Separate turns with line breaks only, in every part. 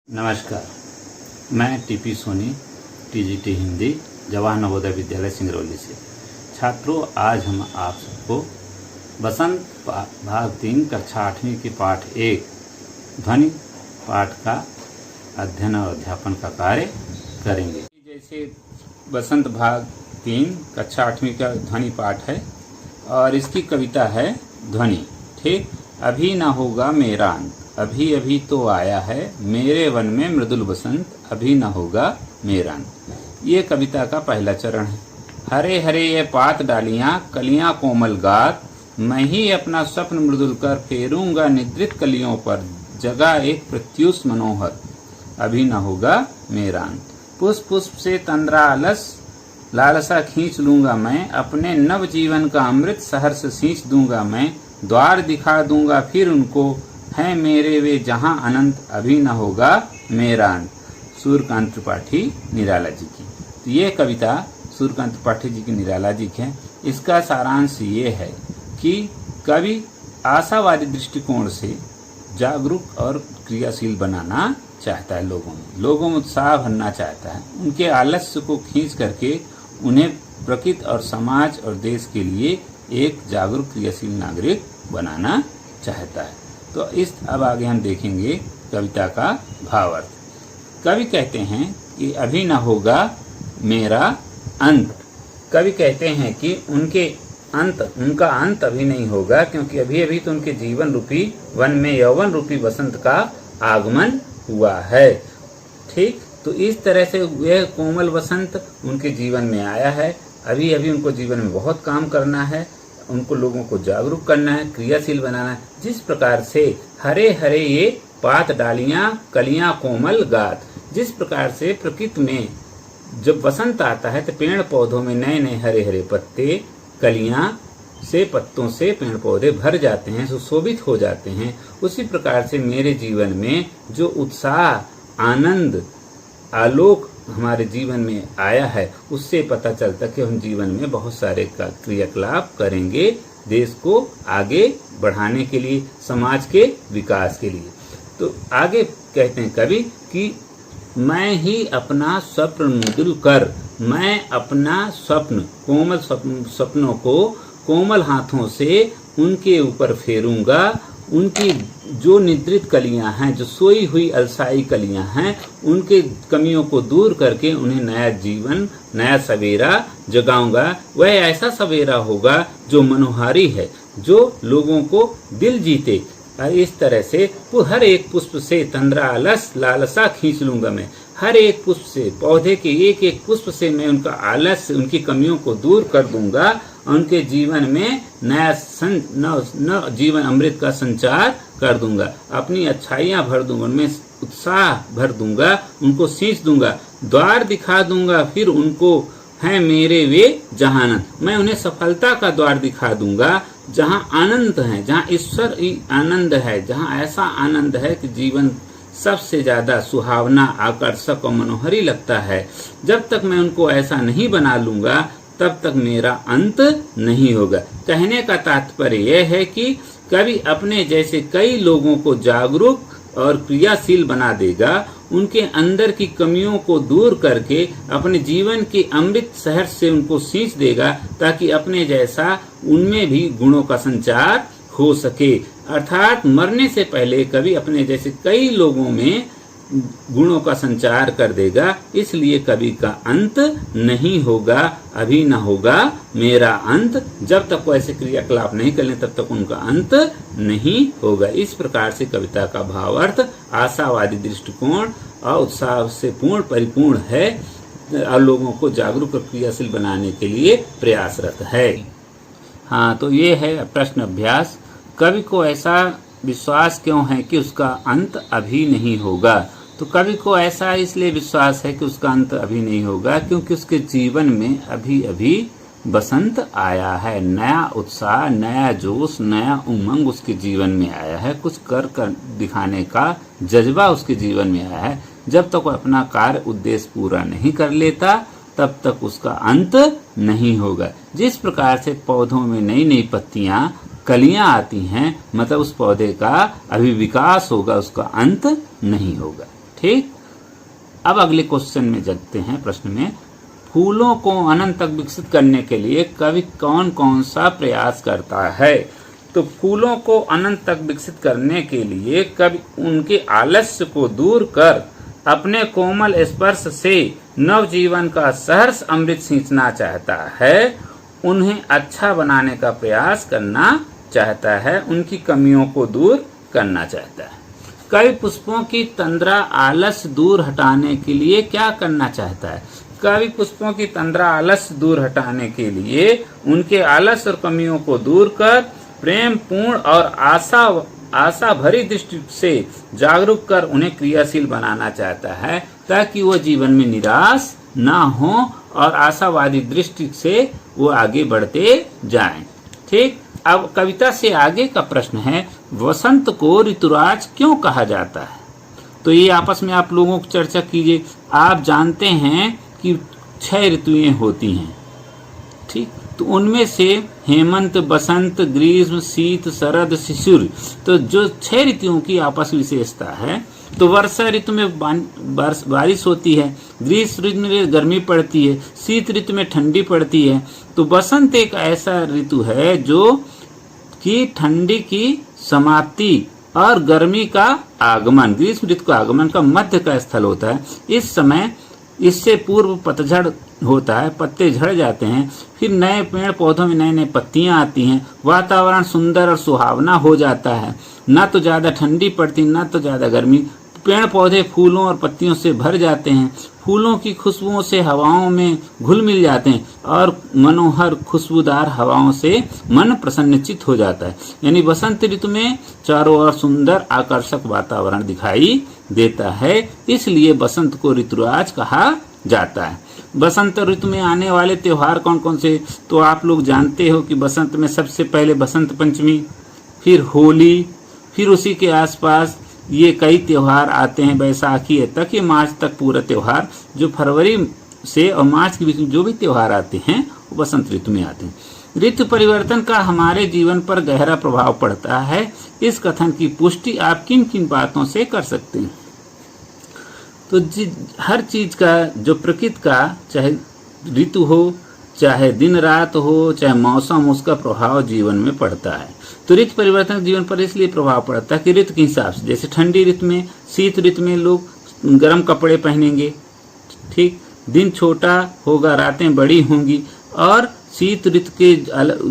नमस्कार, मैं TP Soni, TGT Hindi, Jawahar Navodaya Vidyalaya Singrauli से। छात्रों, आज हम आप सबको बसंत भाग 3 कक्षा 8वीं की पाठ 1 ध्वनि पाठ का अध्ययन और अध्यापन का कार्य करेंगे। जैसे बसंत भाग 3 कक्षा 8वीं का ध्वनि पाठ है और इसकी कविता है ध्वनि। ठीक, अभी ना होगा मेरा अंत, अभी अभी तो आया है मेरे वन में मृदुल बसंत, अभी न होगा मेरा अंत। ये कविता का पहला चरण है। हरे हरे ये पात डालियां, कलियां कोमल गात, मैं ही अपना स्वप्न मृदुल कर फेरूंगा निद्रित कलियों पर, जगा एक प्रत्युष मनोहर, अभी न होगा मेरा अंत। पुष्प पुष्प से तंद्रा आलस, लालसा खींच लूंगा मैं, अपने नव जीवन का अमृत सहर्ष सींच दूंगा मैं, द्वार दिखा दूंगा फिर उनको, है मेरे वे जहां अनंत, अभी न होगा मेरा अंत। सूर्यकांत त्रिपाठी निराला जी की। तो ये कविता सूर्यकांत त्रिपाठी जी की निराला जी की है। इसका सारांश ये है कि कवि आशावादी दृष्टिकोण से जागरूक और क्रियाशील बनाना चाहता है, लोगों में उत्साह भरना चाहता है, उनके आलस्य को खींच करके उन्हें प्रकृति और समाज और देश के लिए एक जागरूक क्रियाशील नागरिक बनाना चाहता है। तो अब आगे हम देखेंगे कविता का भावार्थ। कवि कहते हैं कि अभी न होगा मेरा अंत। कवि कहते हैं कि उनका अंत अभी नहीं होगा, क्योंकि अभी अभी तो उनके जीवन रूपी वन में यौवन रूपी बसंत का आगमन हुआ है। ठीक, तो इस तरह से यह कोमल बसंत उनके जीवन में आया है। अभी अभी उनको जीवन में बहुत काम करना है, उनको लोगों को जागरूक करना है, क्रियाशील बनाना है। जिस प्रकार से हरे हरे ये पात डालियां, कलियां कोमल गात, जिस प्रकार से प्रकृति में जब बसंत आता है तो पेड़ पौधों में नए नए हरे हरे पत्ते, कलियां से पत्तों से पेड़ पौधे भर जाते हैं, सुशोभित हो जाते हैं। उसी प्रकार से मेरे जीवन में जो उत्साह, आनंद, आलोक हमारे जीवन में आया है, उससे पता चलता कि हम जीवन में बहुत सारे क्रियाकलाप करेंगे, देश को आगे बढ़ाने के लिए, समाज के विकास के लिए। तो आगे कहते हैं कवि कि मैं ही अपना स्वप्न मृदुल कर, मैं अपना स्वप्न, कोमल सपनों को कोमल हाथों से उनके ऊपर फेरूंगा। उनकी जो निद्रित कलियां हैं, जो सोई हुई अलसाई कलियां हैं, उनके कमियों को दूर करके उन्हें नया जीवन, नया सवेरा जगाऊंगा। वह ऐसा सवेरा होगा जो मनोहारी है, जो लोगों को दिल जीते। इस तरह से हर एक पुष्प से तंद्रा आलस, लालसा खींच लूंगा मैं। हर एक पुष्प से, पौधे के एक एक पुष्प से मैं उनका आलस्य, उनकी कमियों को दूर कर दूंगा। उनके जीवन में नया जीवन अमृत का संचार कर दूंगा, अपनी अच्छाइयां भर दूंगा, उनमें उत्साह भर दूंगा, उनको सींच दूंगा, द्वार दिखा दूंगा फिर उनको, है मेरे वे जहां अनंत। मैं उन्हें सफलता का द्वार दिखा दूंगा जहां आनंद है, जहां ईश्वर आनंद है, जहां ऐसा आनंद है कि जीवन सबसे ज्यादा सुहावना, आकर्षक और मनोहरी लगता है। जब तक मैं उनको ऐसा नहीं बना लूंगा तब तक मेरा अंत नहीं होगा। कहने का तात्पर्य यह है कि कवि अपने जैसे कई लोगों को जागरूक और क्रियाशील बना देगा, उनके अंदर की कमियों को दूर करके अपने जीवन के अमृत सहर्ष से उनको सींच देगा, ताकि अपने जैसा उनमें भी गुणों का संचार हो सके। अर्थात मरने से पहले कवि अपने जैसे कई लोगों में गुणों का संचार कर देगा। इसलिए कवि का अंत नहीं होगा, अभी न होगा मेरा अंत। जब तक वो ऐसे क्रियाकलाप नहीं करें तब तक उनका अंत नहीं होगा। इस प्रकार से कविता का भावार्थ आशावादी दृष्टिकोण और उत्साह से परिपूर्ण है और लोगों को जागरूक और क्रियाशील बनाने के लिए प्रयासरत है। हाँ, तो ये है प्रश्न अभ्यास। कवि को ऐसा विश्वास क्यों है कि उसका अंत अभी नहीं होगा? तो कवि को ऐसा इसलिए विश्वास है कि उसका अंत अभी नहीं होगा क्योंकि उसके जीवन में अभी अभी बसंत आया है। नया उत्साह, नया जोश, नया उमंग उसके जीवन में आया है। कुछ कर दिखाने का जज्बा उसके जीवन में आया है। जब तक वह अपना कार्य उद्देश्य पूरा नहीं कर लेता तब तक उसका अंत नहीं होगा। जिस प्रकार से पौधों में नई नई पत्तियां, कलियां आती हैं, मतलब उस पौधे का अभी विकास होगा, उसका अंत नहीं होगा। ठीक। ठीक, अब अगले क्वेश्चन में चलते हैं। प्रश्न में, फूलों को अनंत तक विकसित करने के लिए कवि कौन कौन सा प्रयास करता है? तो फूलों को अनंत तक विकसित करने के लिए कवि उनके आलस्य को दूर कर अपने कोमल स्पर्श से नवजीवन का सहर्ष अमृत सींचना चाहता है। उन्हें अच्छा बनाने का प्रयास करना चाहता है, उनकी कमियों को दूर करना चाहता है। कवि पुष्पों की तंद्रा आलस्य दूर हटाने के लिए क्या करना चाहता है? कवि पुष्पों की तंद्रा आलस्य दूर हटाने के लिए उनके आलस्य और कमियों को दूर कर प्रेम पूर्ण और आशा भरी दृष्टि से जागरूक कर उन्हें क्रियाशील बनाना चाहता है, ताकि वो जीवन में निराश ना हो और आशावादी दृष्टि से वो आगे बढ़ते जाएं। ठीक, अब कविता से आगे का प्रश्न है, वसंत को ऋतुराज क्यों कहा जाता है? तो ये आपस में आप लोगों को चर्चा कीजिए। आप जानते हैं कि 6 ऋतुएं होती हैं, ठीक, तो उनमें से हेमंत, बसंत, ग्रीष्म, शीत, शरद, शिशिर, तो जो 6 ऋतुओं की आपस विशेषता है। तो वर्षा ऋतु में बारिश होती है, ग्रीष्म ऋतु में गर्मी पड़ती है, शीत ऋतु में ठंडी पड़ती है। तो बसंत एक ऐसा ऋतु है जो कि ठंडी की समाप्ति और गर्मी का आगमन, ग्रीष्म ऋतु का आगमन का मध्य का स्थल होता है। इस समय इससे पूर्व पतझड़ होता है, पत्ते झड़ जाते हैं, फिर नए पेड़ पौधों में नए नए पत्तियां आती हैं, वातावरण सुंदर और सुहावना हो जाता है, ना तो ज्यादा ठंडी पड़ती ना तो ज्यादा गर्मी, पेड़ पौधे फूलों और पत्तियों से भर जाते हैं, फूलों की खुशबुओं से हवाओं में घुल मिल जाते हैं और मनोहर खुशबूदार हवाओं से मन प्रसन्नचित हो जाता है। यानी बसंत ऋतु में चारों ओर सुंदर आकर्षक वातावरण दिखाई देता है, इसलिए बसंत को ऋतुराज कहा जाता है। बसंत ऋतु में आने वाले त्योहार कौन कौन से? तो आप लोग जानते हो कि बसंत में सबसे पहले बसंत पंचमी, फिर होली, फिर उसी के आसपास ये कई त्योहार आते हैं, बैसाखी तक, ये मार्च तक पूरा त्योहार, जो फरवरी से और मार्च के बीच में जो भी त्योहार आते हैं वो बसंत ऋतु में आते हैं। ऋतु परिवर्तन का हमारे जीवन पर गहरा प्रभाव पड़ता है, इस कथन की पुष्टि आप किन किन बातों से कर सकते हैं? तो हर चीज का, जो प्रकृति का, चाहे ऋतु हो, चाहे दिन रात हो, चाहे मौसम, उसका प्रभाव जीवन में पड़ता है। तो ऋतु परिवर्तन जीवन पर इसलिए प्रभाव पड़ता है कि ऋतु के हिसाब से, जैसे ठंडी ऋतु में, शीत ऋतु में लोग गर्म कपड़े पहनेंगे, ठीक, दिन छोटा होगा, रातें बड़ी होंगी, और शीत ऋतु के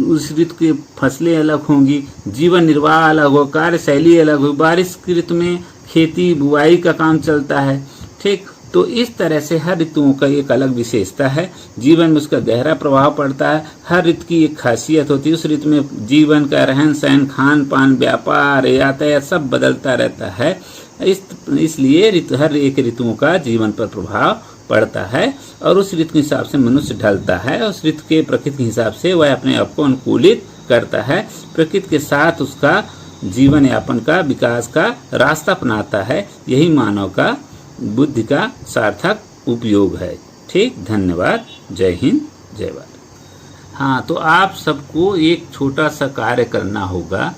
उस ऋतु की फसलें अलग होंगी, जीवन निर्वाह अलग हो, कार्यशैली अलग हो, बारिश की ऋतु में खेती बुआई का काम चलता है, ठीक। तो इस तरह से हर ऋतुओं का एक अलग विशेषता है, जीवन में उसका गहरा प्रभाव पड़ता है। हर ऋतु की एक खासियत होती है, उस ऋतु में जीवन का रहन सहन, खान पान, व्यापार, यातायात सब बदलता रहता है। इसलिए हर एक ऋतुओं का जीवन पर प्रभाव पड़ता है और उस ऋतु के हिसाब से मनुष्य ढलता है, उस ऋतु के प्रकृति के हिसाब से वह अपने आप को अनुकूलित करता है, प्रकृति के साथ उसका जीवन यापन का, विकास का रास्ता अपनाता है। यही मानव का बुद्धि का सार्थक उपयोग है। ठीक, धन्यवाद, जय हिंद, जय भारत। हाँ, तो आप सबको एक छोटा सा कार्य करना होगा,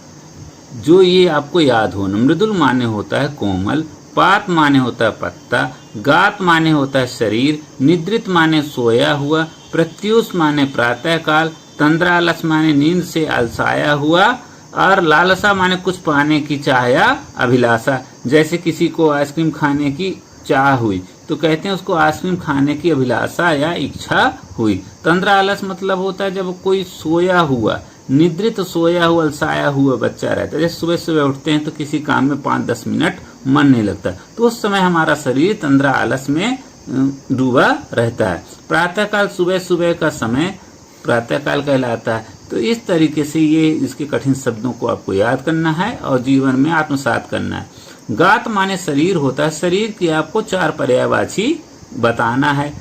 जो ये आपको याद हो। मृदुल माने होता है कोमल, पात माने होता है पत्ता, गात माने होता है शरीर, निद्रित माने सोया हुआ, प्रत्युष माने प्रातःकाल, तंद्रालस माने नींद से अलसाया हुआ, और लालसा माने कुछ पाने की चाह या अभिलाषा। जैसे किसी को आइसक्रीम खाने की चाह हुई तो कहते हैं उसको आइसक्रीम खाने की अभिलाषा या इच्छा हुई। तंद्रालस मतलब होता है जब कोई सोया हुआ, निद्रित सोया हुआ, अलसाया हुआ बच्चा रहता है। जैसे सुबह सुबह उठते हैं तो किसी काम में 5-10 मिनट मन नहीं लगता, तो उस समय हमारा शरीर तंद्रा आलस में डूबा रहता है। प्रातःकाल, सुबह सुबह का समय प्रातःकाल कहलाता है। तो इस तरीके से ये इसके कठिन शब्दों को आपको याद करना है और जीवन में आत्मसात करना है। गात माने शरीर होता है, शरीर की आपको 4 पर्यायवाची बताना है,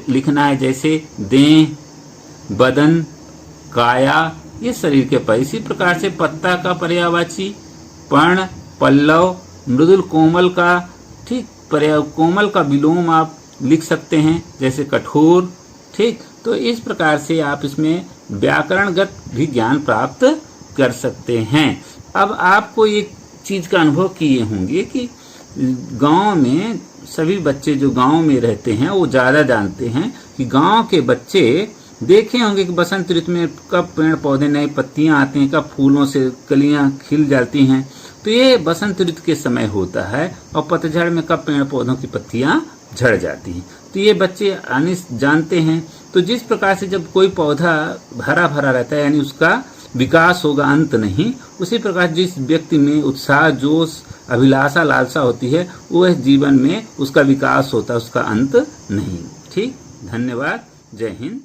लिखना है, जैसे देह, बदन, काया, ये शरीर के पर। इसी प्रकार से पत्ता का पर्यायवाची पर्ण, पल्लव, मृदुल कोमल का, ठीक, कोमल का विलोम आप लिख सकते हैं, जैसे कठोर, ठीक। तो इस प्रकार से आप इसमें व्याकरणगत भी ज्ञान प्राप्त कर सकते हैं। अब आपको एक चीज का अनुभव किए होंगे कि गांव में सभी बच्चे जो गांव में रहते हैं वो ज़्यादा जानते हैं कि गांव के बच्चे देखे होंगे कि बसंत ऋतु में कब पेड़ पौधे नई पत्तियां आती हैं, कब फूलों से कलियां खिल जाती हैं। तो ये बसंत ऋतु के समय होता है, और पतझड़ में कब पेड़ पौधों की पत्तियां झड़ जाती हैं। तो ये बच्चे आने जानते हैं। तो जिस प्रकार से जब कोई पौधा हरा भरा रहता है यानी उसका विकास होगा, अंत नहीं, उसी प्रकार जिस व्यक्ति में उत्साह, जोश, अभिलाषा, लालसा होती है वह जीवन में उसका विकास होता है, उसका अंत नहीं। ठीक, धन्यवाद। जय हिंद।